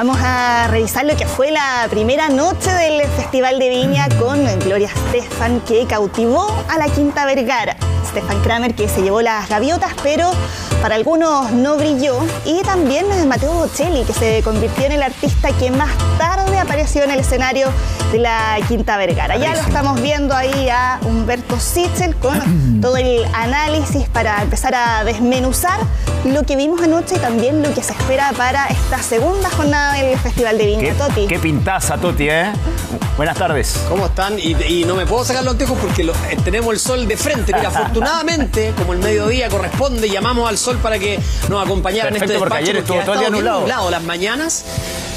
vamos a revisar lo que fue la primera noche del Festival de Viña con Gloria Estefan, que cautivó a la Quinta Vergara. Stefan Kramer, que se llevó las gaviotas, pero para algunos no brilló. Y también Matteo Bocelli, que se convirtió en el artista que más tarde apareció en el escenario de la Quinta Vergara. Ya lo estamos viendo ahí a Humberto Sichel con todo el análisis para empezar a desmenuzar lo que vimos anoche y también lo que se espera para esta segunda jornada del Festival de Viña. Toti. Qué pintaza, Toti, ¿eh? Buenas tardes. ¿Cómo están? Y no me puedo sacar los anteojos porque tenemos el sol de frente. Mira, afortunadamente, como el mediodía corresponde, llamamos al sol para que nos acompañara en este despacho. Porque ayer estuvo todo el día nublado. Las mañanas.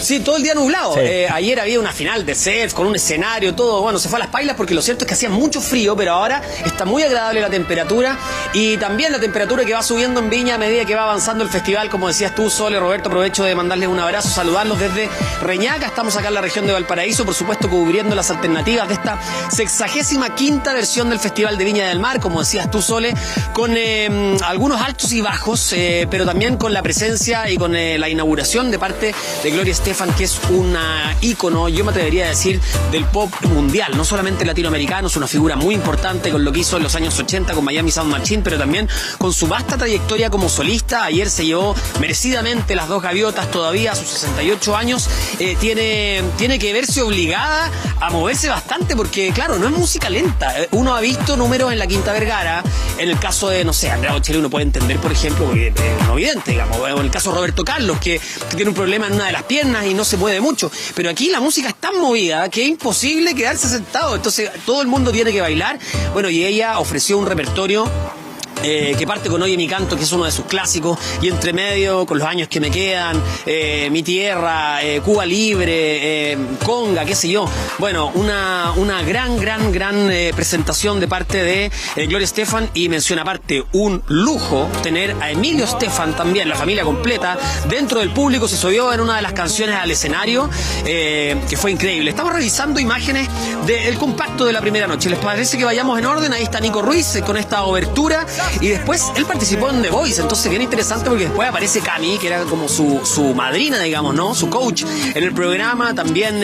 Sí, todo el día nublado. Sí. Ayer había una final de sets con un escenario, todo. Bueno, se fue a las pailas porque lo cierto es que hacía mucho frío, pero ahora está muy agradable la temperatura y también la temperatura que va subiendo en Viña a medida que va avanzando el festival. Como decías tú, Sole, Roberto, aprovecho de mandarles un abrazo, saludarlos desde Reñaca. Estamos acá en la región de Valparaíso, por supuesto cubriendo las alternativas de esta 65ª versión del Festival de Viña del Mar, como decías tú, Sole, con algunos altos y bajos, pero también con la presencia y con la inauguración de parte de Gloria Estefan, que es una ícono, yo me atrevería a decir, del pop mundial, no solamente latinoamericano. Es una figura muy importante con lo que hizo en los años 80 con Miami Sound Machine, pero también con su vasta trayectoria como solista. Ayer se llevó merecidamente las dos gaviotas, todavía a sus 68 años. Tiene que verse obligada a moverse bastante porque, claro, no es música lenta. Uno ha visto números en la Quinta Vergara, en el caso de, no sé, Andrea Bocelli uno puede entender, por ejemplo, porque es no evidente, digamos, o en el caso de Roberto Carlos, que tiene un problema en una de las piernas y no se mueve mucho, pero aquí la música es tan movida que es imposible quedarse sentado, entonces todo el mundo tiene que bailar. Bueno, y ella ofreció un repertorio que parte con Oye mi canto, que es uno de sus clásicos, y entre medio, con Los años que me quedan, Mi tierra, Cuba libre, Conga, qué sé yo. Bueno, una gran presentación de parte de Gloria Estefan, y menciona aparte un lujo tener a Emilio Estefan también, la familia completa, dentro del público. Se subió en una de las canciones al escenario, que fue increíble. Estamos revisando imágenes del compacto de la primera noche. ¿Les parece que vayamos en orden? Ahí está Nico Ruiz con esta obertura. Y después él participó en The Voice, entonces bien interesante porque después aparece Cami, que era como su madrina, digamos, ¿no? Su coach en el programa. También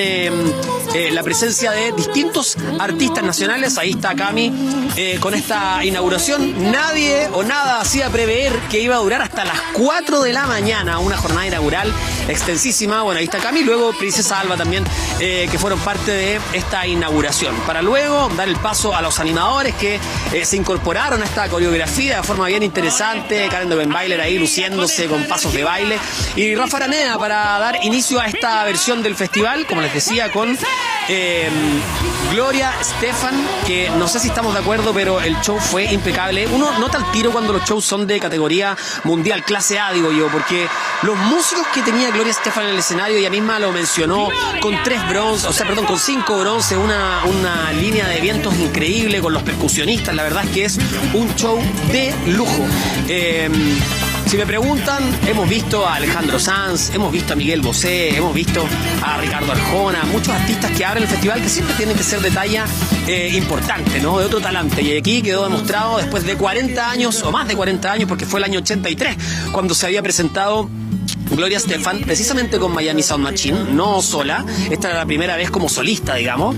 la presencia de distintos artistas nacionales. Ahí está Cami con esta inauguración. Nadie o nada hacía prever que iba a durar hasta las 4 de la mañana, una jornada inaugural extensísima. Bueno, ahí está Cami, luego Princesa Alba también, que fueron parte de esta inauguración. Para luego dar el paso a los animadores que se incorporaron a esta coreografía de forma bien interesante. Karen Dobenbailer ahí luciéndose con pasos de baile, y Rafa Araneda para dar inicio a esta versión del festival, como les decía, con Gloria Estefan, que no sé si estamos de acuerdo, pero el show fue impecable. Uno nota al tiro cuando los shows son de categoría mundial, clase A, digo yo, porque los músicos que tenía Gloria Estefan en el escenario, ella misma lo mencionó, con 5 bronces, una línea de vientos increíble, con los percusionistas. La verdad es que es un show de lujo. Si me preguntan, hemos visto a Alejandro Sanz, hemos visto a Miguel Bosé, hemos visto a Ricardo Arjona, muchos artistas que abren el festival que siempre tienen que ser de talla importante, ¿no? De otro talante. Y aquí quedó demostrado después de 40 años, o más de 40 años, porque fue el año 83, cuando se había presentado Gloria Estefan, precisamente con Miami Sound Machine, no sola. Esta era la primera vez como solista, digamos.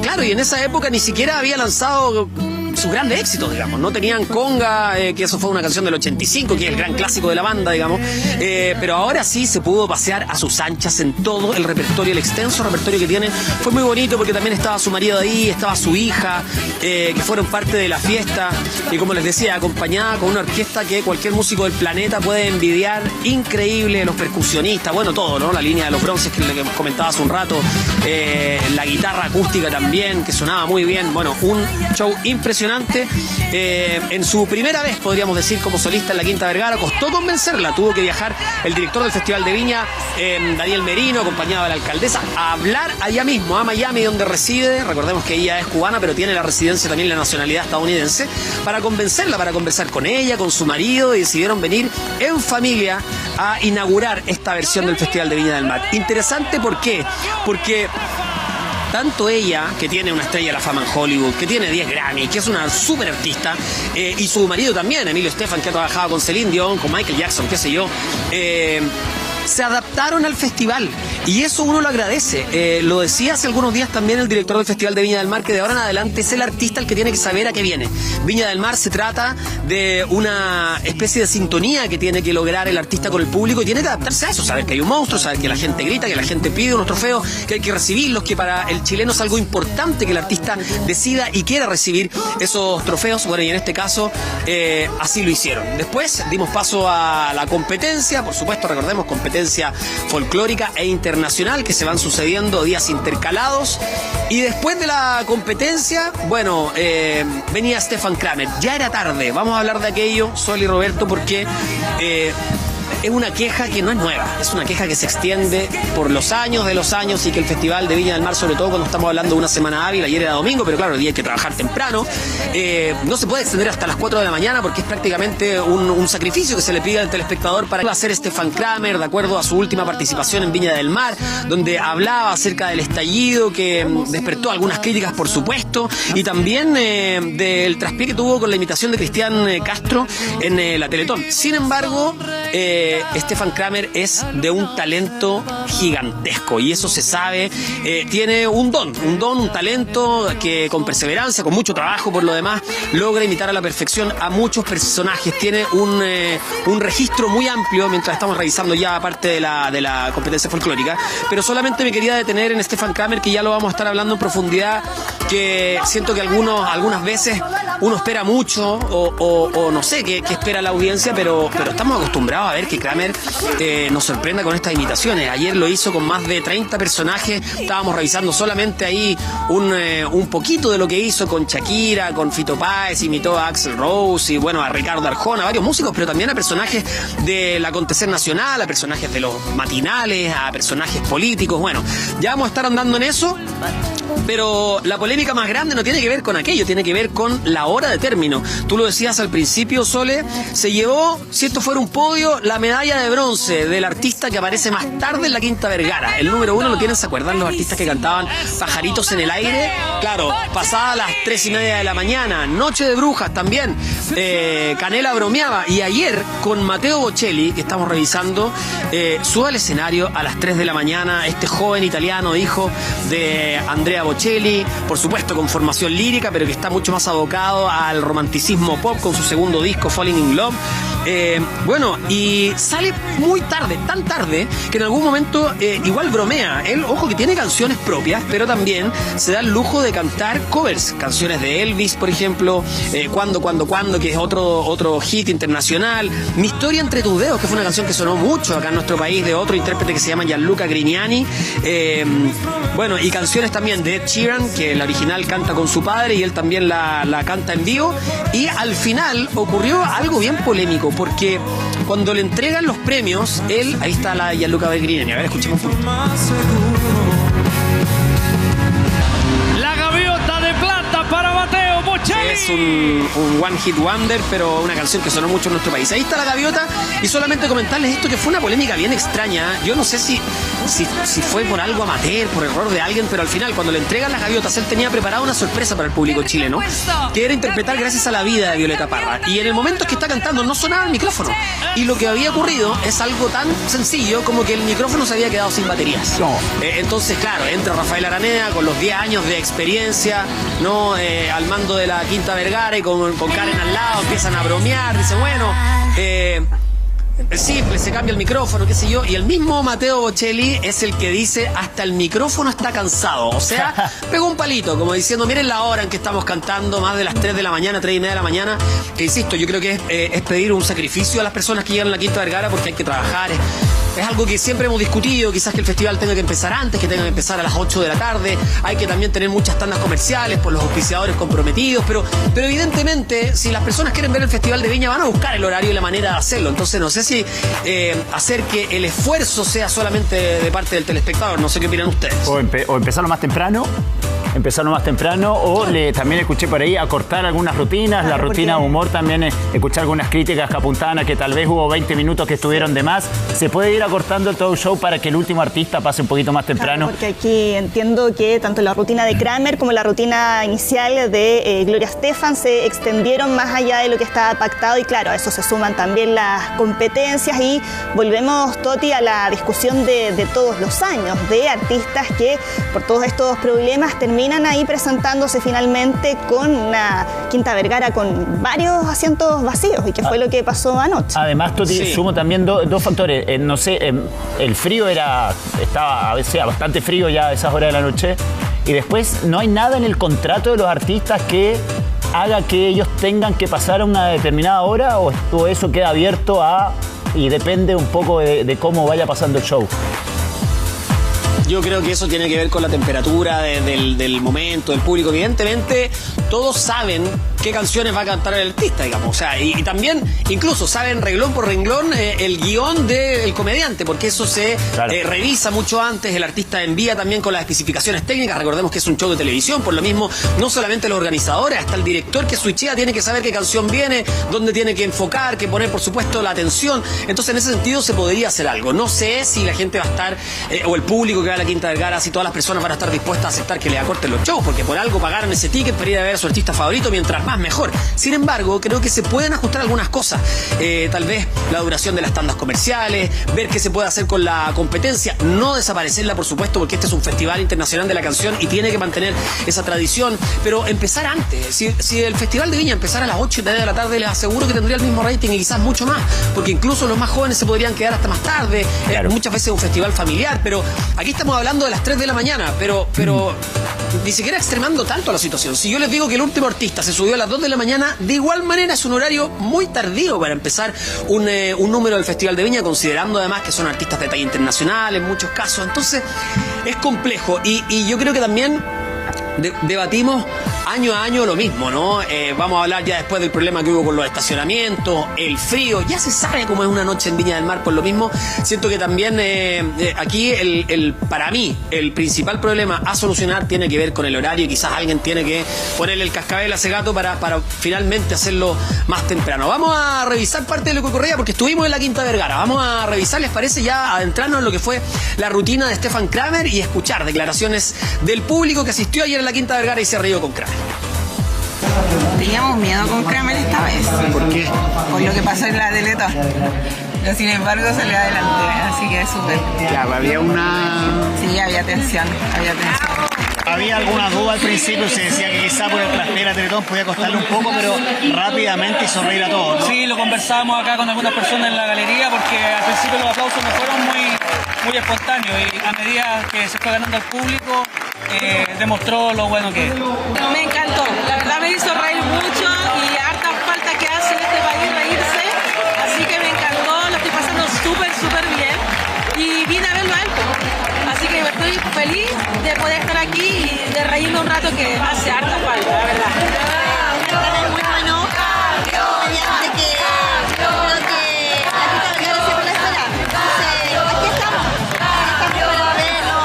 Claro, y en esa época ni siquiera había lanzado sus grandes éxitos, digamos. No tenían Conga, que eso fue una canción del 85, que es el gran clásico de la banda, digamos. Pero ahora sí se pudo pasear a sus anchas en todo el repertorio, el extenso repertorio que tiene. Fue muy bonito porque también estaba su marido ahí, estaba su hija, que fueron parte de la fiesta. Y como les decía, acompañada con una orquesta que cualquier músico del planeta puede envidiar. Increíble, los percusionistas, bueno, todo, ¿no? La línea de los bronces que comentaba hace un rato, la guitarra acústica también, que sonaba muy bien. Bueno, un show impresionante. En su primera vez, podríamos decir, como solista en la Quinta Vergara, costó convencerla. Tuvo que viajar el director del Festival de Viña, Daniel Merino, acompañado de la alcaldesa, a hablar allá mismo, a Miami, donde reside. Recordemos que ella es cubana, pero tiene la residencia también, la nacionalidad estadounidense, para convencerla, para conversar con ella, con su marido, y decidieron venir en familia a inaugurar esta versión del Festival de Viña del Mar. Interesante, ¿por qué? Porque tanto ella, que tiene una estrella de la fama en Hollywood, que tiene 10 Grammy, que es una súper artista, y su marido también, Emilio Estefan, que ha trabajado con Celine Dion, con Michael Jackson, qué sé yo, se adaptaron al festival y eso uno lo agradece. Lo decía hace algunos días también el director del Festival de Viña del Mar, que de ahora en adelante es el artista el que tiene que saber a qué viene. Viña del Mar se trata de una especie de sintonía que tiene que lograr el artista con el público y tiene que adaptarse a eso, saber que hay un monstruo, saber que la gente grita, que la gente pide unos trofeos, que hay que recibirlos, que para el chileno es algo importante que el artista decida y quiera recibir esos trofeos. Bueno, y en este caso así lo hicieron. Después dimos paso a la competencia, por supuesto, recordemos, competencia folclórica e internacional que se van sucediendo días intercalados. Y después de la competencia, bueno, venía Stefan Kramer. Ya era tarde, vamos a hablar de aquello, Sol y Roberto, porque es una queja que no es nueva, es una queja que se extiende por los años de los años y que el Festival de Viña del Mar, sobre todo cuando estamos hablando de una semana hábil, ayer era domingo, pero claro, el día hay que trabajar temprano, no se puede extender hasta las 4 de la mañana porque es prácticamente un sacrificio que se le pide al telespectador para hacer Stefan Kramer, de acuerdo a su última participación en Viña del Mar, donde hablaba acerca del estallido que despertó algunas críticas, por supuesto, y también del traspié que tuvo con la imitación de Cristian Castro en la Teletón. Sin embargo, Stefan Kramer es de un talento gigantesco y eso se sabe. Tiene un talento que con perseverancia, con mucho trabajo por lo demás, logra imitar a la perfección a muchos personajes. Tiene un registro muy amplio mientras estamos revisando ya parte de la competencia folclórica, pero solamente me quería detener en Stefan Kramer, que ya lo vamos a estar hablando en profundidad, que siento que algunas veces uno espera mucho o no sé qué espera la audiencia, pero estamos acostumbrados a ver que Kramer nos sorprenda con estas imitaciones. Ayer lo hizo con más de 30 personajes, estábamos revisando solamente ahí un poquito de lo que hizo con Shakira, con Fito Páez, imitó a Axl Rose y bueno, a Ricardo Arjona, a varios músicos, pero también a personajes del acontecer nacional, a personajes de los matinales, a personajes políticos. Bueno, ya vamos a estar andando en eso. Pero la polémica más grande no tiene que ver con aquello, tiene que ver con la hora de término. Tú lo decías al principio, Sole, se llevó, si esto fuera un podio, la medalla de bronce del artista que aparece más tarde en la Quinta Vergara. El número 1 lo tienen, ¿se acuerdan? Los artistas que cantaban Pajaritos en el Aire. Claro, pasada las 3:30 de la mañana, Noche de Brujas también. Canela bromeaba. Y ayer, con Matteo Bocelli, que estamos revisando, sube al escenario a las 3 de la mañana, este joven italiano, hijo de Andrea Bocelli, por supuesto con formación lírica, pero que está mucho más abocado al romanticismo pop con su segundo disco, Falling in Love. Bueno, y sale muy tarde, tan tarde, que en algún momento igual bromea. Él, ojo, que tiene canciones propias, pero también se da el lujo de cantar covers, canciones de Elvis, por ejemplo, Cuando, que es otro hit internacional. Mi historia entre tus dedos, que fue una canción que sonó mucho acá en nuestro país, de otro intérprete que se llama Gianluca Grignani. Bueno, y canciones también de Ed Sheeran, que la original canta con su padre y él también la canta en vivo. Y al final ocurrió algo bien polémico, porque cuando le entregan los premios, él, ahí está la Gianluca Grignani, a ver, escuchemos un poco. La gaviota de plata para Matteo Bocelli. Es un one hit wonder, pero una canción que sonó mucho en nuestro país. Ahí está la gaviota, y solamente comentarles esto, que fue una polémica bien extraña. Yo no sé si fue por algo amateur, por error de alguien, pero al final, cuando le entregan las gaviotas, él tenía preparada una sorpresa para el público chileno, que era interpretar Gracias a la Vida de Violeta Parra. Y en el momento que está cantando no sonaba el micrófono. Y lo que había ocurrido es algo tan sencillo como que el micrófono se había quedado sin baterías. Entonces, claro, entra Rafael Araneda con los 10 años de experiencia, ¿no? Al mando de la Quinta Vergara, y con Karen al lado empiezan a bromear, dice, bueno, simple, se cambia el micrófono, qué sé yo, y el mismo Matteo Bocelli es el que dice, hasta el micrófono está cansado, o sea, pegó un palito, como diciendo, miren la hora en que estamos cantando, más de las 3 de la mañana, 3:30 de la mañana, que insisto, yo creo que es pedir un sacrificio a las personas que llegan a la Quinta Vergara, porque hay que trabajar, es algo que siempre hemos discutido, quizás que el festival tenga que empezar antes, que tenga que empezar a las 8 de la tarde, hay que también tener muchas tandas comerciales por los auspiciadores comprometidos, pero evidentemente, si las personas quieren ver el Festival de Viña, van a buscar el horario y la manera de hacerlo. Entonces no sé si hacer que el esfuerzo sea solamente de parte del telespectador, no sé qué opinan ustedes. O empezarlo más temprano. empezaron más temprano, o también escuché por ahí acortar algunas rutinas, la rutina de humor también, escuché algunas críticas que apuntaban a que tal vez hubo 20 minutos que estuvieron de más. ¿Se puede ir acortando el talk show para que el último artista pase un poquito más temprano? Claro, porque aquí entiendo que tanto la rutina de Kramer como la rutina inicial de Gloria Estefan se extendieron más allá de lo que estaba pactado, y claro, a eso se suman también las competencias, y volvemos, Toti, a la discusión de todos los años, de artistas que por todos estos problemas terminan ahí presentándose finalmente con una Quinta Vergara con varios asientos vacíos, y que fue lo que pasó anoche. Además, Toti, sumo también dos factores. No sé, el frío estaba a veces bastante frío ya a esas horas de la noche, y después no hay nada en el contrato de los artistas que haga que ellos tengan que pasar a una determinada hora, o todo eso queda abierto y depende un poco de cómo vaya pasando el show. Yo creo que eso tiene que ver con la temperatura del momento, del público. Evidentemente, todos saben qué canciones va a cantar el artista, digamos. O sea, y también, incluso, saben renglón por renglón el guión del comediante, porque eso se revisa mucho antes. El artista envía también con las especificaciones técnicas. Recordemos que es un show de televisión, por lo mismo, no solamente los organizadores, hasta el director que switchea tiene que saber qué canción viene, dónde tiene que enfocar, que poner, por supuesto, la atención. Entonces, en ese sentido, se podría hacer algo. No sé si la gente va a estar, o el público que va a la Quinta Vergara, si todas las personas van a estar dispuestas a aceptar que le acorten los shows, porque por algo pagaron ese ticket para ir a ver a su artista favorito, mientras más mejor. Sin embargo, creo que se pueden ajustar algunas cosas, tal vez la duración de las tandas comerciales, ver qué se puede hacer con la competencia, no desaparecerla, por supuesto, porque este es un festival internacional de la canción y tiene que mantener esa tradición, pero empezar antes. Si el Festival de Viña empezara a las 8:30 de la tarde, les aseguro que tendría el mismo rating y quizás mucho más, porque incluso los más jóvenes se podrían quedar hasta más tarde. Muchas veces es un festival familiar, pero aquí estamos hablando de las 3 de la mañana, pero ni siquiera extremando tanto la situación. Si yo les digo que el último artista se subió a las 2 de la mañana, de igual manera es un horario muy tardío para empezar un número del Festival de Viña, considerando además que son artistas de talla internacional en muchos casos. Entonces es complejo, y yo creo que también debatimos año a año lo mismo, ¿no? Vamos a hablar ya después del problema que hubo con los estacionamientos, el frío, ya se sabe cómo es una noche en Viña del Mar. Por lo mismo, siento que también aquí para mí el principal problema a solucionar tiene que ver con el horario, y quizás alguien tiene que ponerle el cascabel a ese gato para finalmente hacerlo más temprano. Vamos a revisar parte de lo que ocurría, porque estuvimos en la Quinta Vergara. Vamos a revisar, ¿les parece? Ya adentrarnos en lo que fue la rutina de Stefan Kramer y escuchar declaraciones del público que asistió ayer a la Quinta Vergara y se rió con Kramer. Teníamos miedo con Kramer esta vez. ¿Por qué? Por lo que pasó en la Teletón. Pero sin embargo salió adelante, así que es súper. Claro, había Sí, había tensión. Había alguna duda al principio, se decía que quizá por el trasplante de la Teletón podía costarle un poco, pero rápidamente hizo reír a todos, ¿no? Sí, lo conversábamos acá con algunas personas en la galería, porque al principio los aplausos no fueron muy espontáneos, y a medida que se fue ganando el público, demostró lo bueno que es. Me encantó, la verdad me hizo reír mucho, y harta falta que hace en este país reírse, así que me encantó, lo estoy pasando súper bien, y vine a verlo a él. Así que estoy feliz de poder estar aquí y de reírme un rato, que hace harta falta, la verdad. Es muy bueno, mediante que creo que la Quinta Vergara siempre la espera. Entonces, aquí estamos para verlo,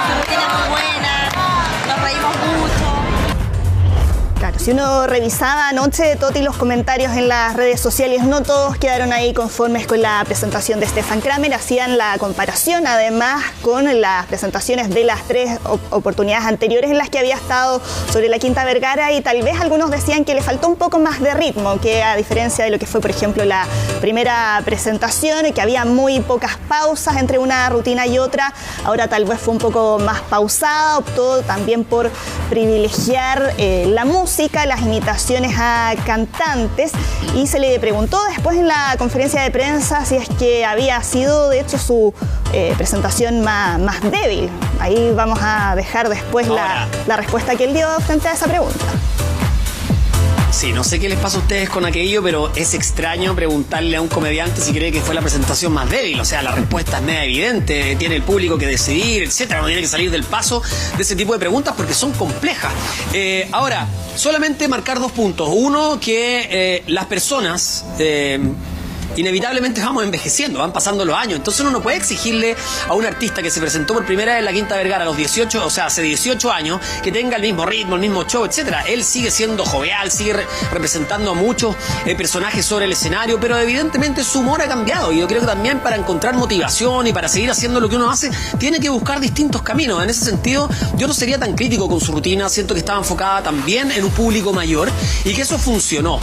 su rutina es muy buena, nos reímos mucho. Claro, si uno revisaba anoche, Toti, los comentarios en las redes sociales, no todos quedaron ahí conformes con la presentación de Stefan Kramer. Hacían la comparación, además, con las presentaciones de las 3 oportunidades anteriores en las que había estado sobre la Quinta Vergara, y tal vez algunos decían que le faltó un poco más de ritmo, que a diferencia de lo que fue, por ejemplo, la primera presentación, que había muy pocas pausas entre una rutina y otra. Ahora tal vez fue un poco más pausada, optó también por privilegiar la música, las imitaciones a cantantes, y se le preguntó después en la conferencia de prensa si es que había sido de hecho su presentación más débil. Ahí vamos a dejar después la respuesta que él dio frente a esa pregunta. Sí, no sé qué les pasa a ustedes con aquello, pero es extraño preguntarle a un comediante si cree que fue la presentación más débil. O sea, la respuesta es media evidente, tiene el público que decidir, etcétera. No tiene que salir del paso de ese tipo de preguntas porque son complejas. Ahora, solamente marcar 2 puntos. Uno, que las personas inevitablemente vamos envejeciendo, van pasando los años. Entonces uno no puede exigirle a un artista que se presentó por primera vez en la Quinta Vergara a los 18, o sea, hace 18 años, que tenga el mismo ritmo, el mismo show, etcétera. Él sigue siendo jovial, sigue representando a muchos personajes sobre el escenario, pero evidentemente su humor ha cambiado. Y yo creo que también para encontrar motivación y para seguir haciendo lo que uno hace, tiene que buscar distintos caminos. En ese sentido, yo no sería tan crítico con su rutina. Siento que estaba enfocada también en un público mayor y que eso funcionó.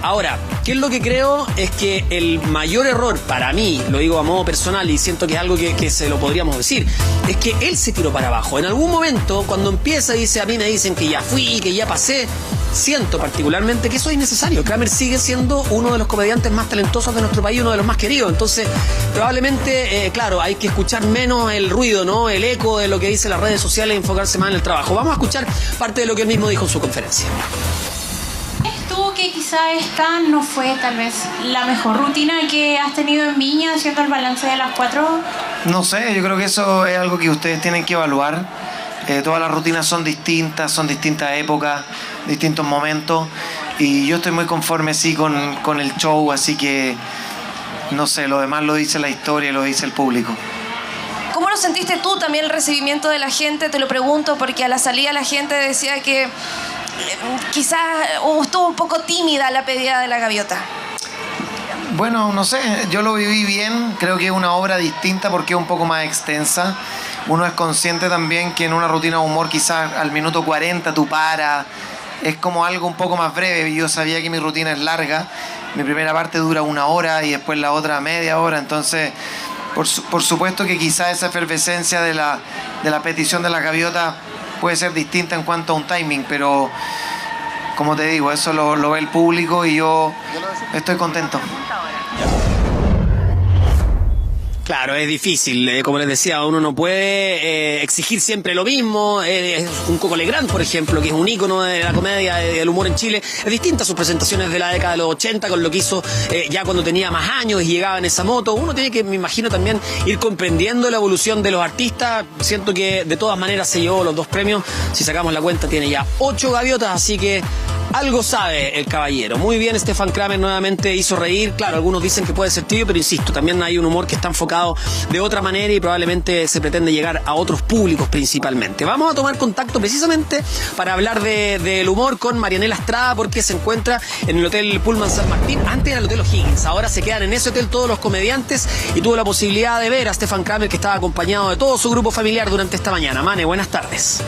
Ahora, ¿qué es lo que creo? Es que el mayor error para mí, lo digo a modo personal y siento que es algo que se lo podríamos decir, es que él se tiró para abajo. En algún momento, cuando empieza, dice, a mí me dicen que ya fui, que ya pasé, siento particularmente que eso es innecesario. Kramer sigue siendo uno de los comediantes más talentosos de nuestro país, uno de los más queridos. Entonces, probablemente, claro, hay que escuchar menos el ruido, ¿no? El eco de lo que dicen las redes sociales y enfocarse más en el trabajo. Vamos a escuchar parte de lo que él mismo dijo en su conferencia. Tú que quizá esta no fue tal vez la mejor rutina que has tenido en Viña, haciendo el balance de las 4. No sé, yo creo que eso es algo que ustedes tienen que evaluar. Todas las rutinas son distintas épocas, distintos momentos, y yo estoy muy conforme sí con el show, así que no sé, lo demás lo dice la historia, lo dice el público. ¿Cómo lo sentiste tú también el recibimiento de la gente? Te lo pregunto porque a la salida la gente decía que quizás estuvo un poco tímida la pedida de la gaviota. Bueno, no sé, yo lo viví bien, creo que es una obra distinta porque es un poco más extensa. Uno es consciente también que en una rutina de humor quizás al minuto 40 tú paras, es como algo un poco más breve. Yo sabía que mi rutina es larga, mi primera parte dura 1 hora y después la otra media hora, entonces por supuesto que quizás esa efervescencia de la petición de la gaviota puede ser distinta en cuanto a un timing, pero como te digo, eso lo ve el público y yo estoy contento. Claro, es difícil, como les decía, uno no puede exigir siempre lo mismo. Un Coco Legrand, por ejemplo, que es un ícono de la comedia, del humor en Chile, es distinta a sus presentaciones de la década de los 80, con lo que hizo ya cuando tenía más años y llegaba en esa moto. Uno tiene que, me imagino, también ir comprendiendo la evolución de los artistas. Siento que de todas maneras se llevó los 2 premios. Si sacamos la cuenta, tiene ya 8 gaviotas, así que algo sabe el caballero. Muy bien, Stefan Kramer nuevamente hizo reír. Claro, algunos dicen que puede ser tibio, pero insisto, también hay un humor que está enfocado de otra manera y probablemente se pretende llegar a otros públicos principalmente. Vamos a tomar contacto precisamente para hablar del humor con Marianela Estrada, porque se encuentra en el Hotel Pullman San Martín. Antes era el Hotel O'Higgins, ahora se quedan en ese hotel todos los comediantes y tuvo la posibilidad de ver a Stefan Kramer, que estaba acompañado de todo su grupo familiar durante esta mañana. Mane, buenas tardes.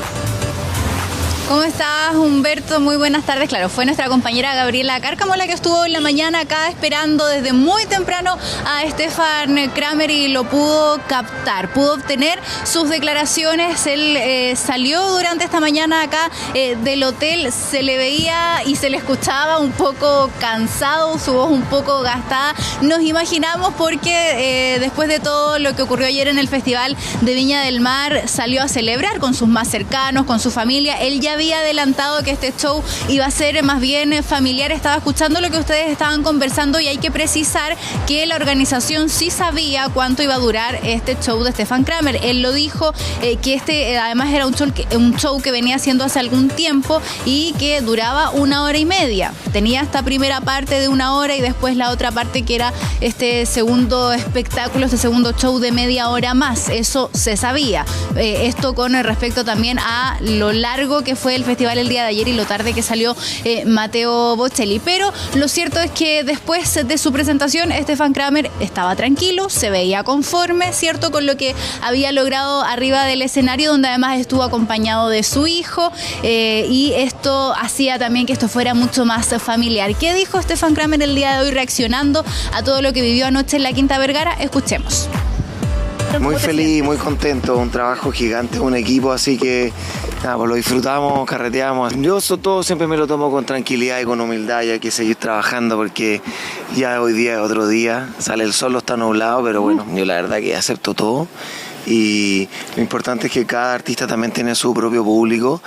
¿Cómo estás, Humberto? Muy buenas tardes. Claro, fue nuestra compañera Gabriela Cárcamo la que estuvo en la mañana acá esperando desde muy temprano a Stefan Kramer y lo pudo captar, pudo obtener sus declaraciones. Él salió durante esta mañana acá del hotel, se le veía y se le escuchaba un poco cansado, su voz un poco gastada. Nos imaginamos porque después de todo lo que ocurrió ayer en el Festival de Viña del Mar, salió a celebrar con sus más cercanos, con su familia. Él ya había adelantado que este show iba a ser más bien familiar. Estaba escuchando lo que ustedes estaban conversando y hay que precisar que la organización sí sabía cuánto iba a durar este show de Stefan Kramer. Él lo dijo, que este además era un show que venía haciendo hace algún tiempo y que duraba 1 hora y media. Tenía esta primera parte de 1 hora y después la otra parte que era este segundo espectáculo, este segundo show de media hora más. Eso se sabía. Esto con respecto también a lo largo que fue el festival el día de ayer y lo tarde que salió Matteo Bocelli. Pero lo cierto es que después de su presentación, Stefan Kramer estaba tranquilo, se veía conforme, ¿cierto?, con lo que había logrado arriba del escenario, donde además estuvo acompañado de su hijo, y esto hacía también que esto fuera mucho más familiar. ¿Qué dijo Stefan Kramer el día de hoy reaccionando a todo lo que vivió anoche en la Quinta Vergara? Escuchemos. Muy feliz, muy contento, un trabajo gigante, un equipo, así que nada, pues lo disfrutamos, carreteamos. Yo todo siempre me lo tomo con tranquilidad y con humildad, y hay que seguir trabajando porque ya hoy día es otro día, sale el sol, está nublado, pero bueno, yo la verdad que acepto todo. Y lo importante es que cada artista también tiene su propio público.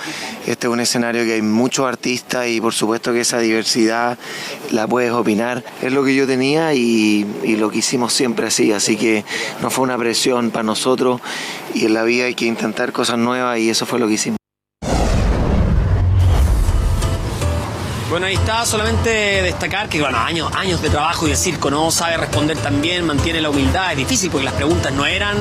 Este es un escenario que hay muchos artistas y por supuesto que esa diversidad la puedes opinar. Es lo que yo tenía y lo que hicimos siempre así que no fue una presión para nosotros, y en la vida hay que intentar cosas nuevas y eso fue lo que hicimos. Bueno, ahí está, solamente destacar que, bueno, años de trabajo y de circo, ¿no? Sabe responder también, mantiene la humildad, es difícil porque las preguntas no eran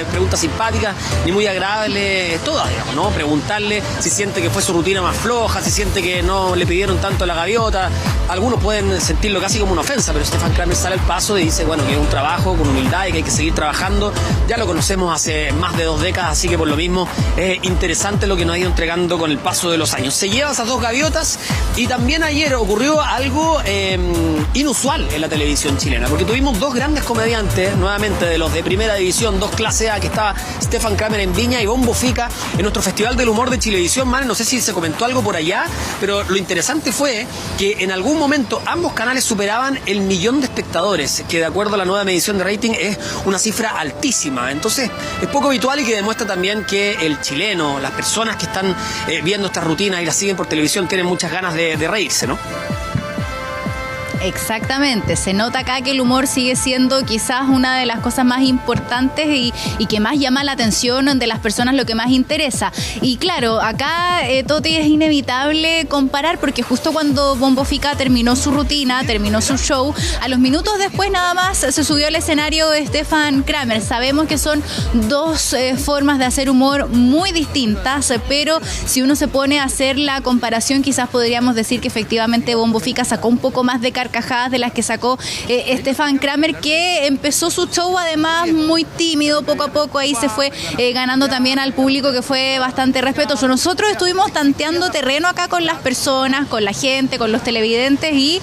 preguntas simpáticas ni muy agradables todas, digamos, ¿no? Preguntarle si siente que fue su rutina más floja, si siente que no le pidieron tanto a la gaviota. Algunos pueden sentirlo casi como una ofensa, pero Stefan Kramer sale al paso y dice, bueno, que es un trabajo con humildad y que hay que seguir trabajando. Ya lo conocemos hace más de 2 décadas, así que por lo mismo es interesante lo que nos ha ido entregando con el paso de los años. Se lleva esas 2 gaviotas y también ayer ocurrió algo inusual en la televisión chilena, porque tuvimos 2 grandes comediantes, nuevamente de los de primera división, 2 clase A, que estaba Stefan Kramer en Viña y Bombo Fica en nuestro Festival del Humor de Chilevisión. Man, no sé si se comentó algo por allá, pero lo interesante fue que en algún momento ambos canales superaban el 1.000.000 de espectadores, que de acuerdo a la nueva medición de rating es una cifra altísima. Entonces es poco habitual y que demuestra también que el chileno, las personas que están viendo estas rutinas y las siguen por televisión, tienen muchas ganas de reírse, ¿no? Exactamente, se nota acá que el humor sigue siendo quizás una de las cosas más importantes y que más llama la atención de las personas, lo que más interesa. Y claro, acá Toti, es inevitable comparar porque justo cuando Bombo Fica terminó su rutina, terminó su show, a los minutos después nada más se subió al escenario Stefan Kramer. Sabemos que son 2 formas de hacer humor muy distintas, pero si uno se pone a hacer la comparación, quizás podríamos decir que efectivamente Bombo Fica sacó un poco más de carcajadas de las que sacó Stefan Kramer, que empezó su show además muy tímido, poco a poco ahí se fue ganando también al público, que fue bastante respetuoso. Nosotros estuvimos tanteando terreno acá con las personas, con la gente, con los televidentes y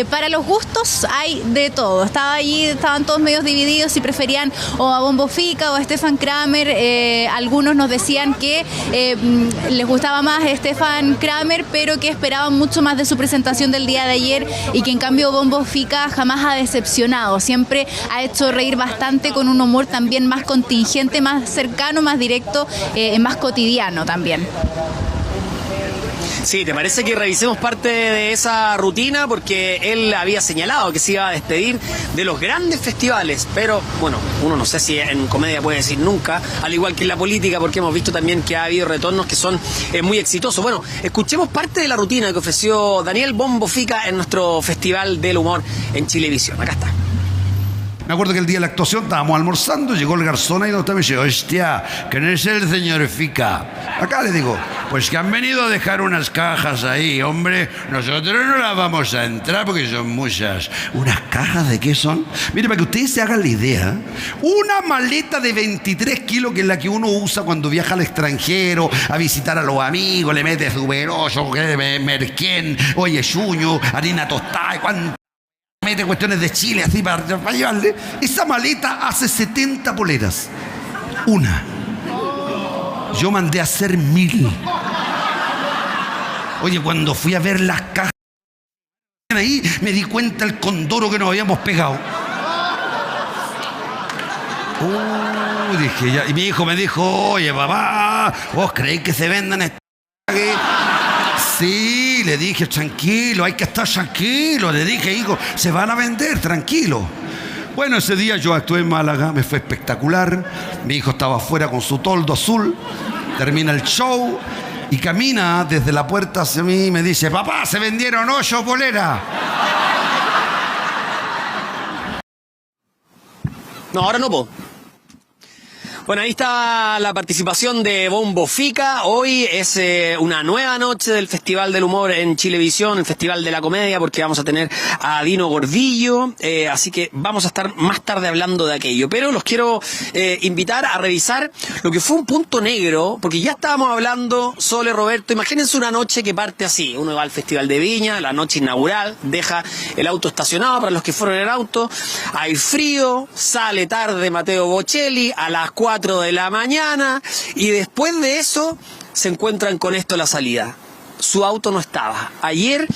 para los gustos hay de todo. Estaban todos medios divididos si preferían o a Bombo Fica o a Stefan Kramer. Algunos nos decían que les gustaba más Stefan Kramer, pero que esperaban mucho más de su presentación del día de ayer y que en cambio Bombo Fica jamás ha decepcionado, siempre ha hecho reír bastante con un humor también más contingente, más cercano, más directo, más cotidiano también. Sí, ¿te parece que revisemos parte de esa rutina? Porque él había señalado que se iba a despedir de los grandes festivales, pero bueno, uno no sé si en comedia puede decir nunca, al igual que en la política, porque hemos visto también que ha habido retornos que son muy exitosos. Bueno, escuchemos parte de la rutina que ofreció Daniel Bombo Fica en nuestro Festival del Humor en Chilevisión. Acá está. Me acuerdo que el día de la actuación estábamos almorzando, llegó el garzón ahí, y me dice, hostia, ¿quién es el señor Fica? Acá le digo, pues que han venido a dejar unas cajas ahí, hombre, nosotros no las vamos a entrar porque son muchas. ¿Unas cajas de qué son? Mire, para que ustedes se hagan la idea, una maleta de 23 kilos que es la que uno usa cuando viaja al extranjero, a visitar a los amigos, le mete tuberoso, merquén, oye, chuño, harina tostada, y cuánto. Mete cuestiones de Chile así para llevarle. Esa maleta hace 70 poleras. Una. Yo mandé a hacer 1000. Oye, cuando fui a ver las cajas ahí, me di cuenta el condoro que nos habíamos pegado. Dije ya. Y mi hijo me dijo, oye, papá, ¿vos creéis que se vendan estas? Sí, le dije, tranquilo, hay que estar tranquilo. Le dije, hijo, se van a vender, tranquilo. Bueno, ese día yo actué en Málaga, me fue espectacular. Mi hijo estaba afuera con su toldo azul. Termina el show y camina desde la puerta hacia mí y me dice, papá, se vendieron 8 poleras. No, ahora no puedo. Bueno, ahí está la participación de Bombo Fica. Hoy es una nueva noche del Festival del Humor en Chilevisión, el Festival de la Comedia, porque vamos a tener a Dino Gordillo, así que vamos a estar más tarde hablando de aquello. Pero los quiero invitar a revisar lo que fue un punto negro, porque ya estábamos hablando, Sole, Roberto, imagínense una noche que parte así. Uno va al Festival de Viña, la noche inaugural, deja el auto estacionado para los que fueron en el auto, hay frío, sale tarde Mateo Bocelli a las 4 de la mañana y después de eso se encuentran con esto a la salida. Su auto no estaba. Ayer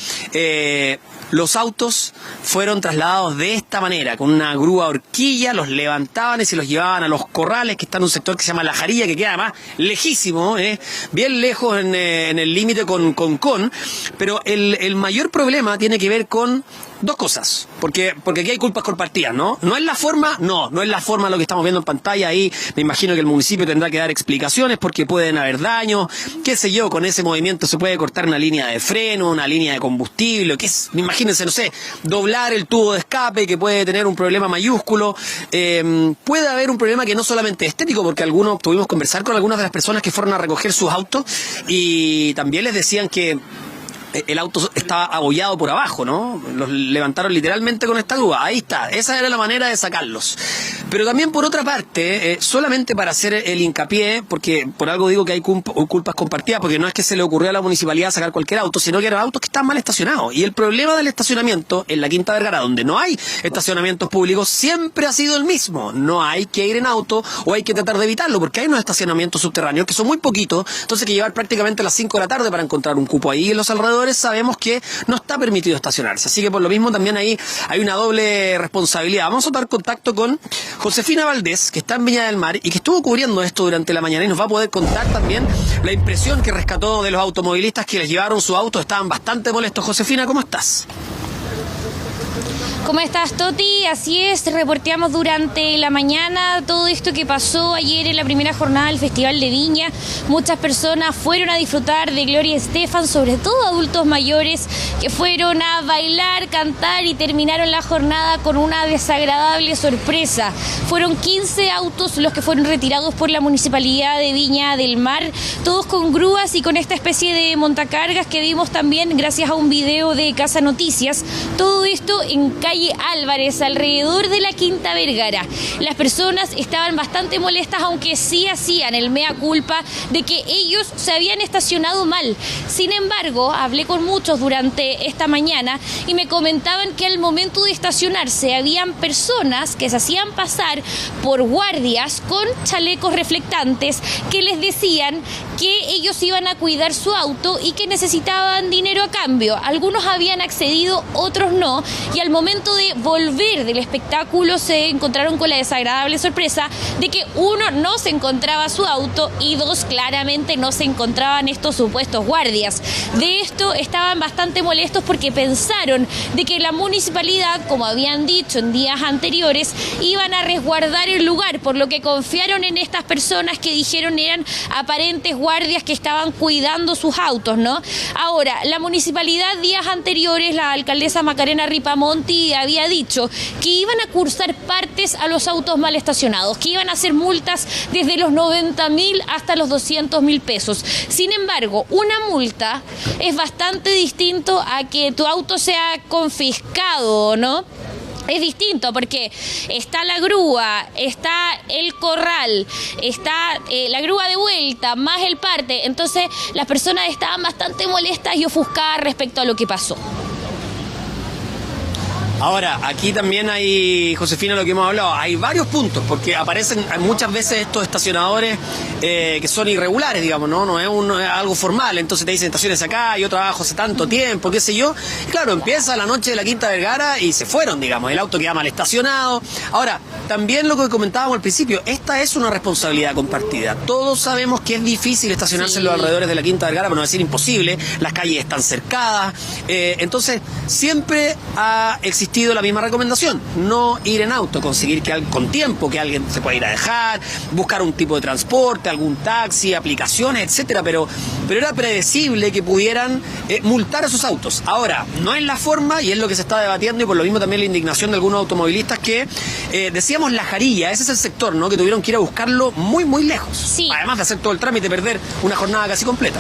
los autos fueron trasladados de esta manera, con una grúa horquilla, los levantaban y se los llevaban a los corrales, que está en un sector que se llama La Jarilla, que queda además lejísimo, bien lejos en el límite con Concón, pero el mayor problema tiene que ver con dos cosas, porque aquí hay culpas compartidas, ¿no? No es la forma lo que estamos viendo en pantalla. Ahí me imagino que el municipio tendrá que dar explicaciones porque pueden haber daños, qué sé yo, con ese movimiento se puede cortar una línea de freno, una línea de combustible, imagínense, no sé, doblar el tubo de escape, que puede tener un problema mayúsculo. Puede haber un problema que no solamente es estético, porque tuvimos que conversar con algunas de las personas que fueron a recoger sus autos y también les decían que el auto estaba abollado por abajo, ¿no? Los levantaron literalmente con esta grúa. Ahí está, esa era la manera de sacarlos. Pero también por otra parte, solamente para hacer el hincapié, porque por algo digo que hay culpas compartidas, porque no es que se le ocurrió a la municipalidad sacar cualquier auto, sino que eran autos que están mal estacionados. Y el problema del estacionamiento en la Quinta Vergara, donde no hay estacionamientos públicos, siempre ha sido el mismo. No hay que ir en auto o hay que tratar de evitarlo, porque hay unos estacionamientos subterráneos que son muy poquitos, entonces hay que llevar prácticamente a las 5 de la tarde para encontrar un cupo ahí en los alrededores. Sabemos que no está permitido estacionarse, así que por lo mismo también ahí hay una doble responsabilidad. Vamos a tomar contacto con Josefina Valdés, que está en Viña del Mar y que estuvo cubriendo esto durante la mañana y nos va a poder contar también la impresión que rescató de los automovilistas que les llevaron su auto. Estaban bastante molestos. Josefina, ¿cómo estás? ¿Cómo estás, Toti? Así es, reporteamos durante la mañana todo esto que pasó ayer en la primera jornada del Festival de Viña. Muchas personas fueron a disfrutar de Gloria Estefan, sobre todo adultos mayores que fueron a bailar, cantar y terminaron la jornada con una desagradable sorpresa. Fueron 15 autos los que fueron retirados por la Municipalidad de Viña del Mar, todos con grúas y con esta especie de montacargas que vimos también gracias a un video de Casa Noticias. Todo esto en calle Álvarez, alrededor de la Quinta Vergara. Las personas estaban bastante molestas, aunque sí hacían el mea culpa de que ellos se habían estacionado mal. Sin embargo, hablé con muchos durante esta mañana y me comentaban que al momento de estacionarse habían personas que se hacían pasar por guardias con chalecos reflectantes que les decían que ellos iban a cuidar su auto y que necesitaban dinero a cambio. Algunos habían accedido, otros no, y al momento de volver del espectáculo se encontraron con la desagradable sorpresa de que uno, no se encontraba su auto y dos, claramente no se encontraban estos supuestos guardias. De esto estaban bastante molestos porque pensaron de que la municipalidad, como habían dicho en días anteriores, iban a resguardar el lugar, por lo que confiaron en estas personas que dijeron eran aparentes guardias que estaban cuidando sus autos, ¿no? Ahora, la municipalidad días anteriores, la alcaldesa Macarena Ripamonti había dicho que iban a cursar partes a los autos mal estacionados, que iban a hacer multas desde los 90.000 hasta los 200.000 pesos. Sin embargo, una multa es bastante distinto a que tu auto sea confiscado, ¿no? Es distinto porque está la grúa, está el corral, está la grúa de vuelta, más el parte. Entonces las personas estaban bastante molestas y ofuscadas respecto a lo que pasó. Ahora, aquí también hay, Josefina, lo que hemos hablado, hay varios puntos, porque aparecen muchas veces estos estacionadores que son irregulares, digamos, no es algo formal, entonces te dicen estaciones acá, yo trabajo hace tanto tiempo, qué sé yo, y claro, empieza la noche de la Quinta Vergara y se fueron, digamos, el auto queda mal estacionado. Ahora, también lo que comentábamos al principio, esta es una responsabilidad compartida, todos sabemos que es difícil estacionarse en los alrededores de la Quinta Vergara, para no decir imposible, las calles están cercadas, entonces siempre ha existido la misma recomendación, no ir en auto, conseguir que con tiempo que alguien se pueda ir a dejar, buscar un tipo de transporte, algún taxi, aplicaciones, etcétera, pero era predecible que pudieran multar a sus autos. Ahora, no es la forma, y es lo que se está debatiendo, y por lo mismo también la indignación de algunos automovilistas que decíamos La Jarilla, ese es el sector, ¿no?, que tuvieron que ir a buscarlo muy, muy lejos. Sí. Además de hacer todo el trámite, perder una jornada casi completa.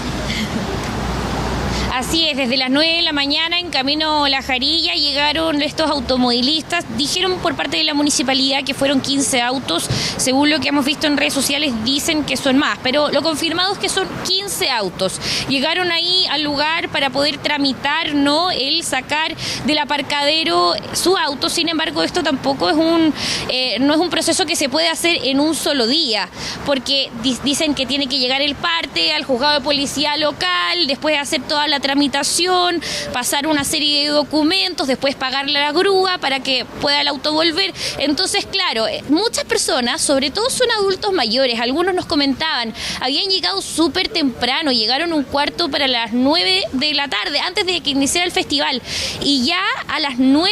Así es, desde las 9 de la mañana en camino a La Jarilla llegaron estos automovilistas. Dijeron por parte de la municipalidad que fueron 15 autos. Según lo que hemos visto en redes sociales dicen que son más, pero lo confirmado es que son 15 autos. Llegaron ahí al lugar para poder tramitar, ¿no?, el sacar del aparcadero su auto. Sin embargo, esto tampoco es no es un proceso que se puede hacer en un solo día, porque dicen que tiene que llegar el parte al juzgado de policía local, después de hacer toda la tramitación, pasar una serie de documentos, después pagarle a la grúa para que pueda el auto volver. Entonces, claro, muchas personas, sobre todo son adultos mayores, algunos nos comentaban, habían llegado súper temprano, llegaron un cuarto para las 9 de la tarde, antes de que iniciara el festival, y ya a las 9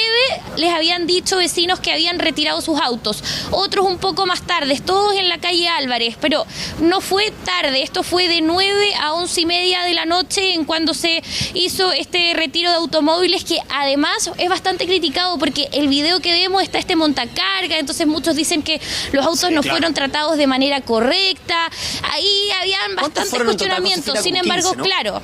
les habían dicho vecinos que habían retirado sus autos, otros un poco más tarde, todos en la calle Álvarez, pero no fue tarde, esto fue de 9 a 11:30 de la noche en cuando se hizo este retiro de automóviles, que además es bastante criticado porque el video que vemos está este montacarga, entonces muchos dicen que los autos no fueron tratados de manera correcta, ahí habían bastantes cuestionamientos, sin embargo, 15, ¿no? Claro.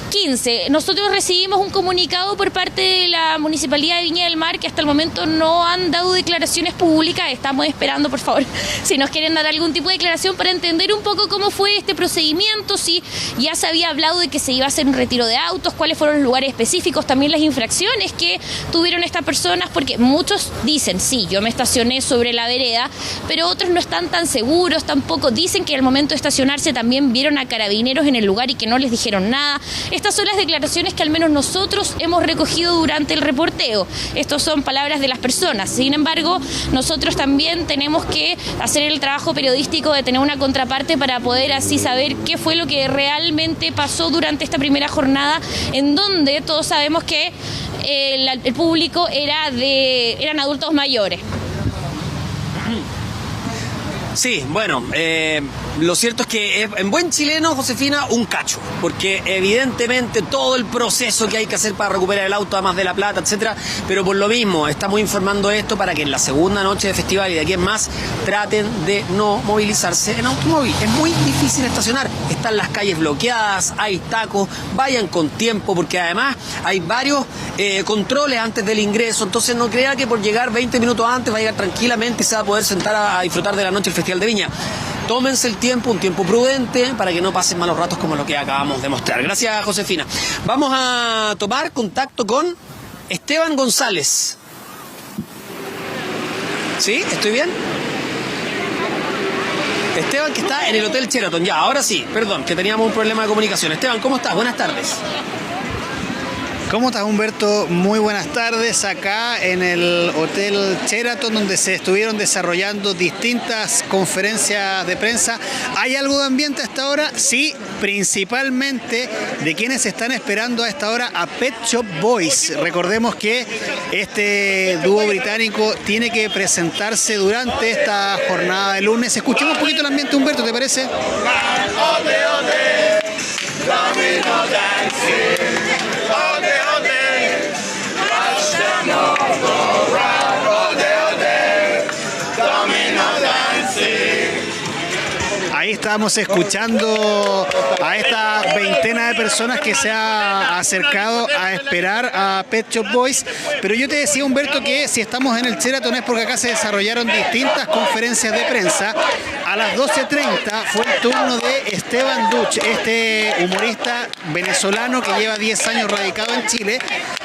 15. Nosotros recibimos un comunicado por parte de la Municipalidad de Viña del Mar que hasta el momento no han dado declaraciones públicas. Estamos esperando, por favor, si nos quieren dar algún tipo de declaración para entender un poco cómo fue este procedimiento, si ya se había hablado de que se iba a hacer un retiro de autos, cuáles fueron los lugares específicos, también las infracciones que tuvieron estas personas, porque muchos dicen, sí, yo me estacioné sobre la vereda, pero otros no están tan seguros, tampoco dicen que al momento de estacionarse también vieron a carabineros en el lugar y que no les dijeron nada. Estas son las declaraciones que al menos nosotros hemos recogido durante el reporteo. Estas son palabras de las personas. Sin embargo, nosotros también tenemos que hacer el trabajo periodístico de tener una contraparte para poder así saber qué fue lo que realmente pasó durante esta primera jornada, en donde todos sabemos que el público eran adultos mayores. Sí, bueno, lo cierto es que en buen chileno, Josefina, un cacho, porque evidentemente todo el proceso que hay que hacer para recuperar el auto, además de la plata, etcétera, pero por lo mismo estamos informando esto para que en la segunda noche de festival y de aquí en más traten de no movilizarse en automóvil. Es muy difícil estacionar, están las calles bloqueadas, hay tacos, vayan con tiempo, porque además hay varios controles antes del ingreso, entonces no crea que por llegar 20 minutos antes va a llegar tranquilamente y se va a poder sentar a disfrutar de la noche del Festival de Viña. Tómense el tiempo, un tiempo prudente, para que no pasen malos ratos como lo que acabamos de mostrar. Gracias, Josefina. Vamos a tomar contacto con Esteban González. ¿Sí? ¿Estoy bien? Esteban, que está en el Hotel Sheraton. Ya, ahora sí, perdón, que teníamos un problema de comunicación. Esteban, ¿cómo estás? Buenas tardes. ¿Cómo estás, Humberto? Muy buenas tardes acá en el Hotel Sheraton, donde se estuvieron desarrollando distintas conferencias de prensa. ¿Hay algo de ambiente a esta hora? Sí, principalmente de quienes están esperando a esta hora a Pet Shop Boys. Recordemos que este dúo británico tiene que presentarse durante esta jornada de lunes. Escuchemos un poquito el ambiente, Humberto, ¿te parece? Ahí estábamos escuchando a esta veintena de personas que se ha acercado a esperar a Pet Shop Boys. Pero yo te decía, Humberto, que si estamos en el Sheraton es porque acá se desarrollaron distintas conferencias de prensa. A las 12:30 fue el turno de Esteban Duch, este humorista venezolano que lleva 10 años radicado en Chile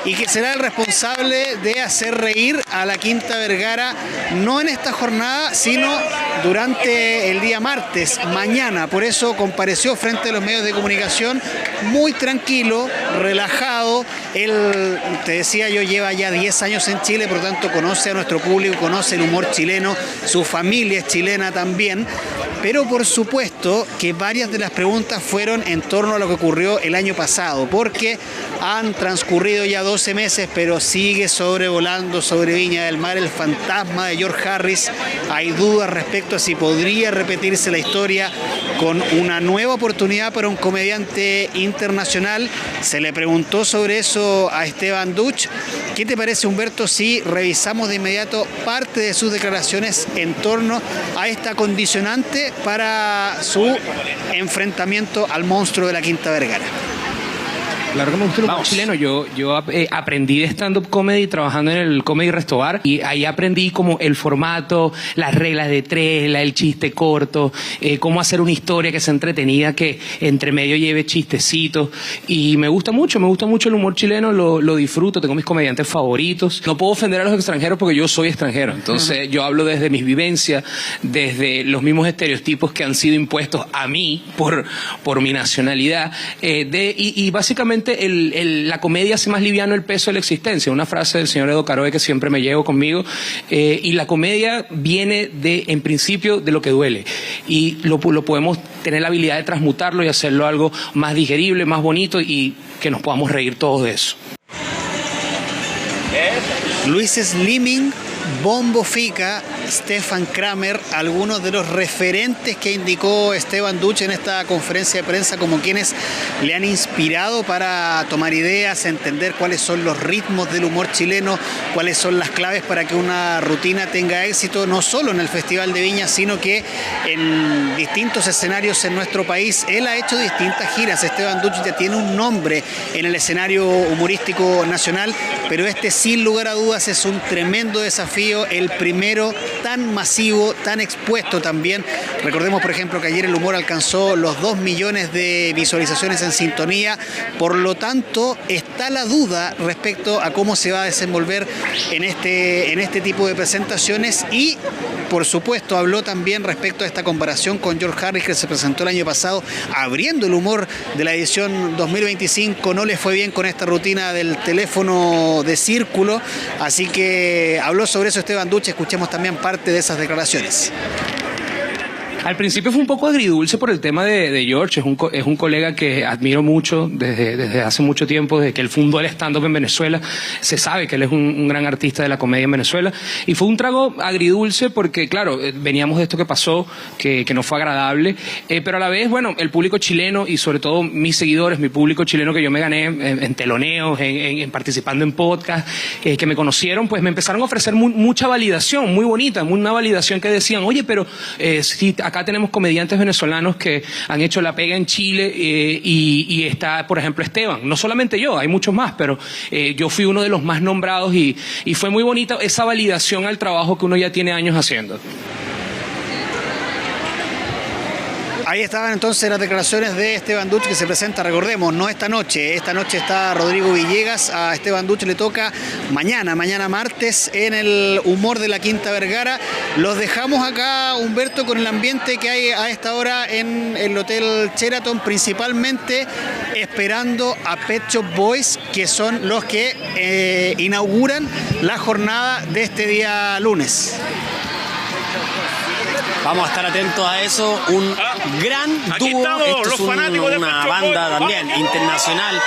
y que será el responsable de hacer reír a la Quinta Vergara, no en esta jornada, sino durante el día martes, mañana. Por eso compareció frente a los medios de comunicación muy tranquilo, relajado. Él, te decía yo, lleva ya 10 años en Chile, por lo tanto conoce a nuestro público, conoce el humor chileno, su familia es chilena también. Pero por supuesto que varias de las preguntas fueron en torno a lo que ocurrió el año pasado, porque han transcurrido ya 12 meses, pero sigue sobrevolando sobre Viña del Mar el fantasma de George Harris. Hay dudas respecto a si podría repetirse la historia con una nueva oportunidad para un comediante internacional. Se le preguntó sobre eso a Esteban Duch. ¿Qué te parece, Humberto, si revisamos de inmediato parte de sus declaraciones en torno a esta condicionante para su enfrentamiento al monstruo de la Quinta Vergara? Claro que me gusta el humor chileno. Yo aprendí de stand-up comedy trabajando en el Comedy Restaurant y ahí aprendí como el formato, las reglas de tres, el chiste corto, cómo hacer una historia que sea entretenida, que entre medio lleve chistecitos. Y me gusta mucho el humor chileno, lo disfruto, tengo mis comediantes favoritos. No puedo ofender a los extranjeros porque yo soy extranjero. Entonces yo hablo desde mis vivencias, desde los mismos estereotipos que han sido impuestos a mí por mi nacionalidad. Y básicamente la comedia hace más liviano el peso de la existencia. Una frase del señor Edo Caroe que siempre me llevo conmigo. Y la comedia viene en principio de lo que duele. Y lo podemos tener la habilidad de transmutarlo y hacerlo algo más digerible, más bonito y que nos podamos reír todos de eso. Luis Slimming, Bombo Fica, Stefan Kramer, algunos de los referentes que indicó Esteban Duche en esta conferencia de prensa como quienes le han inspirado para tomar ideas, entender cuáles son los ritmos del humor chileno, cuáles son las claves para que una rutina tenga éxito, no solo en el Festival de Viña, sino que en distintos escenarios en nuestro país. Él ha hecho distintas giras. Esteban Duche ya tiene un nombre en el escenario humorístico nacional, pero este sin lugar a dudas es un tremendo desafío, el primero tan masivo, tan expuesto también. Recordemos, por ejemplo, que ayer el humor alcanzó los 2 millones de visualizaciones en sintonía, por lo tanto está la duda respecto a cómo se va a desenvolver en este tipo de presentaciones y, por supuesto, habló también respecto a esta comparación con George Harris que se presentó el año pasado abriendo el humor de la edición 2025. No le fue bien con esta rutina del teléfono de círculo, así que habló sobre eso Esteban Duche. Escuchemos también parte de esas declaraciones. Al principio fue un poco agridulce por el tema de George, es un colega que admiro mucho desde hace mucho tiempo, desde que él fundó el stand-up en Venezuela. Se sabe que él es un gran artista de la comedia en Venezuela. Y fue un trago agridulce porque, claro, veníamos de esto que pasó, que no fue agradable, pero a la vez, bueno, el público chileno y sobre todo mis seguidores, mi público chileno que yo me gané en teloneos, en participando en podcast, que me conocieron, pues me empezaron a ofrecer mucha validación, muy bonita, una validación que decían, oye, pero si acá tenemos comediantes venezolanos que han hecho la pega en Chile y está, por ejemplo, Esteban. No solamente yo, hay muchos más, pero yo fui uno de los más nombrados y fue muy bonita esa validación al trabajo que uno ya tiene años haciendo. Ahí estaban entonces las declaraciones de Esteban Duche que se presenta, recordemos, no esta noche está Rodrigo Villegas, a Esteban Duche le toca mañana martes en el Humor de la Quinta Vergara. Los dejamos acá, Humberto, con el ambiente que hay a esta hora en el Hotel Sheraton, principalmente esperando a Pet Shop Boys, que son los que inauguran la jornada de este día lunes. Vamos a estar atentos a eso, un gran dúo. Esto es una banda también internacional.